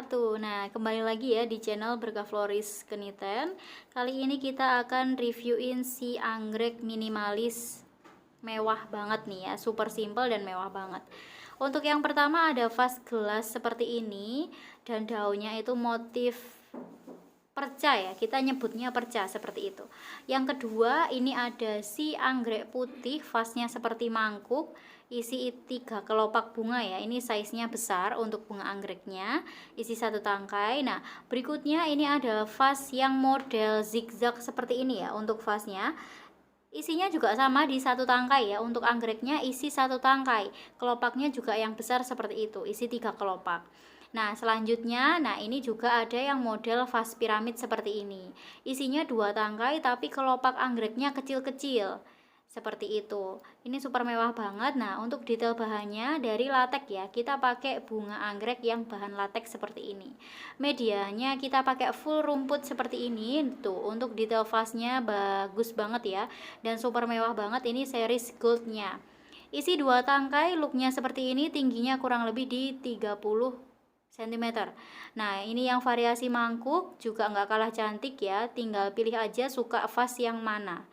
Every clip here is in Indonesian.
wabarakatuh. Nah, kembali lagi ya di channel Berkah Floris Keniten. Kali ini kita akan reviewin si anggrek minimalis mewah banget nih ya, super simple dan mewah banget. Untuk yang pertama ada vas gelas seperti ini dan daunnya itu motif perca ya, kita nyebutnya perca seperti itu. Yang kedua ini ada si anggrek putih, vasnya seperti mangkuk, isi 3 kelopak bunga ya. Ini size-nya besar untuk bunga anggreknya, isi 1 tangkai. Nah, berikutnya ini ada vas yang model zigzag seperti ini ya untuk vasnya. Isinya juga sama di 1 tangkai ya. Untuk anggreknya isi 1 tangkai. Kelopaknya juga yang besar seperti itu, isi 3 kelopak. Nah, selanjutnya, ini juga ada yang model vas piramid seperti ini. Isinya 2 tangkai tapi kelopak anggreknya kecil-kecil. Seperti itu. Ini super mewah banget. Nah, untuk detail bahannya dari latex ya. Kita pakai bunga anggrek yang bahan latex seperti ini. Medianya kita pakai full rumput seperti ini. Tuh, untuk detail vasnya bagus banget ya. Dan super mewah banget, ini series goldnya. Isi 2 tangkai, looknya seperti ini, tingginya kurang lebih di 30 cm. Nah, ini yang variasi mangkuk juga nggak kalah cantik ya, tinggal pilih aja suka vas yang mana.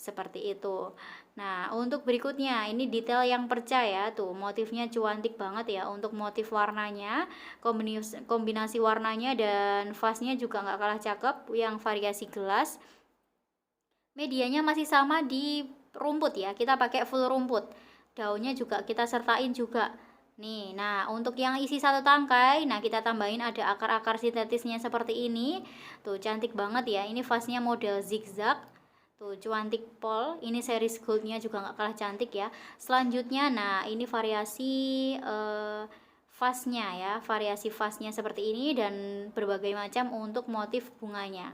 Seperti itu. Nah, untuk berikutnya ini detail yang perca ya, tuh motifnya cuantik banget ya. Untuk motif warnanya, kombinasi warnanya dan vasnya juga nggak kalah cakep, yang variasi gelas. Medianya masih sama di rumput ya, kita pakai full rumput. Daunnya juga kita sertain juga. Nih, nah untuk yang isi 1 tangkai, nah kita tambahin ada akar-akar sintetisnya seperti ini. Tuh cantik banget ya, ini vasnya model zigzag. Tuh cuantik pol, ini series goldnya juga nggak kalah cantik ya. Selanjutnya, nah ini variasi vasnya ya, variasi vasnya seperti ini dan berbagai macam untuk motif bunganya.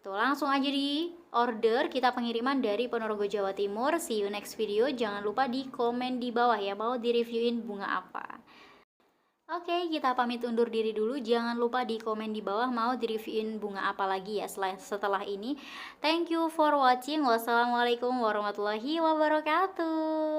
Tuh langsung aja di order, kita pengiriman dari Ponorogo Jawa Timur. See you next video, jangan lupa di komen di bawah ya mau direviewin bunga apa. Oke, kita pamit undur diri dulu. Jangan lupa di komen di bawah mau direviewin bunga apa lagi ya setelah ini. Thank you for watching. Wassalamualaikum warahmatullahi wabarakatuh.